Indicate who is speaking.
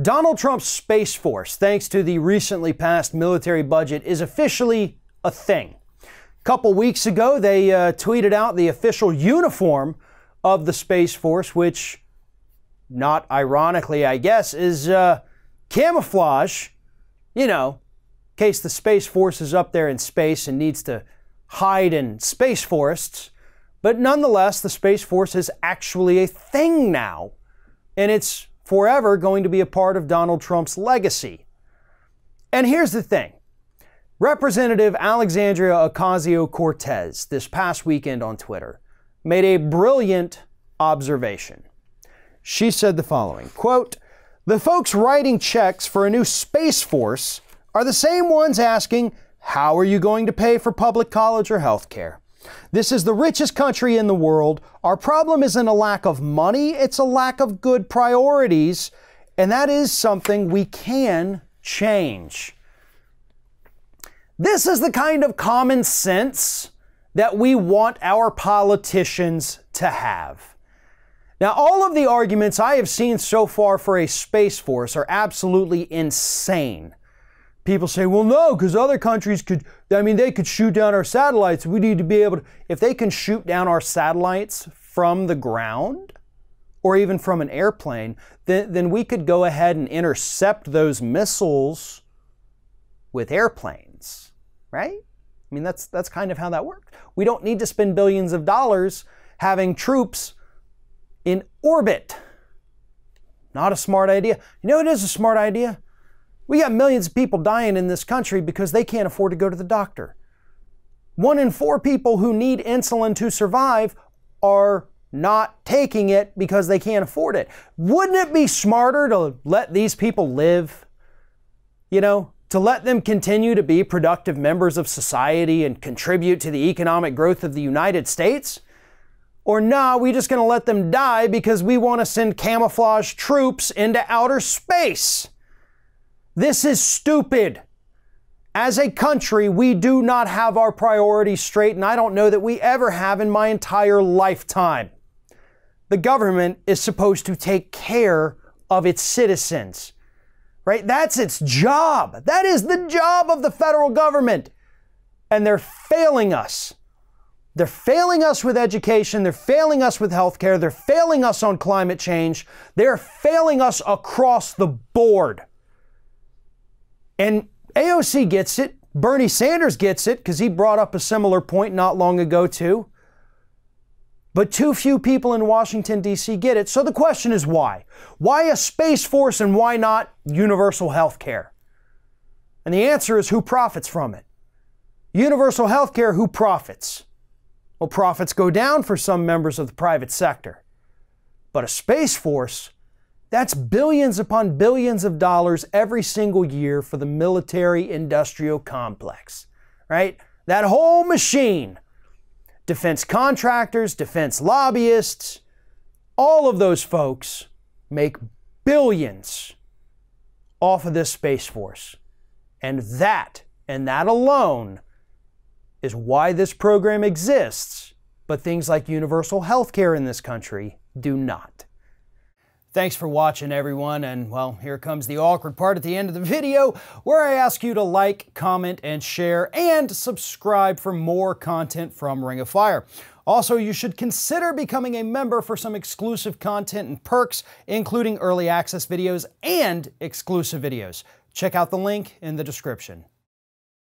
Speaker 1: Donald Trump's Space Force, thanks to the recently passed military budget, is officially a thing. A couple weeks ago, they tweeted out the official uniform of the Space Force, which, not ironically, I guess, is camouflage, you know, in case the Space Force is up there in space and needs to hide in space forests. But nonetheless, the Space Force is actually a thing now, and it's forever going to be a part of Donald Trump's legacy. And here's the thing. Representative Alexandria Ocasio-Cortez, this past weekend on Twitter, made a brilliant observation. She said the following, quote, "The folks writing checks for a new Space Force are the same ones asking, how are you going to pay for public college or health care? This is the richest country in the world. Our problem isn't a lack of money, it's a lack of good priorities, and that is something we can change." This is the kind of common sense that we want our politicians to have. Now, all of the arguments I have seen so far for a Space Force are absolutely insane. People say, well, no, because other countries they could shoot down our satellites. We need to be able to, if they can shoot down our satellites from the ground or even from an airplane, then we could go ahead and intercept those missiles with airplanes, right? I mean, that's kind of how that works. We don't need to spend billions of dollars having troops in orbit. Not a smart idea. You know, it is a smart idea. We got millions of people dying in this country because they can't afford to go to the doctor. 1 in 4 people who need insulin to survive are not taking it because they can't afford it. Wouldn't it be smarter to let these people live? You know, to let them continue to be productive members of society and contribute to the economic growth of the United States? Or nah, we just gonna let them die because we want to send camouflage troops into outer space? This is stupid. As a country, we do not have our priorities straight, and I don't know that we ever have in my entire lifetime. The government is supposed to take care of its citizens, right? That's its job. That is the job of the federal government. And they're failing us. They're failing us with education. They're failing us with healthcare. They're failing us on climate change. They're failing us across the board. And AOC gets it. Bernie Sanders gets it because he brought up a similar point not long ago too. But too few people in Washington, D.C. get it. So the question is why? Why a Space Force and why not universal health care? And the answer is who profits from it? Universal health care, who profits? Well, profits go down for some members of the private sector. But a Space Force, that's billions upon billions of dollars every single year for the military-industrial complex, right? That whole machine. Defense contractors, defense lobbyists, all of those folks make billions off of this Space Force. And that alone is why this program exists, but things like universal health care in this country do not. Thanks for watching, everyone, and well, here comes the awkward part at the end of the video where I ask you to like, comment, and share, and subscribe for more content from Ring of Fire. Also, you should consider becoming a member for some exclusive content and perks, including early access videos and exclusive videos. Check out the link in the description.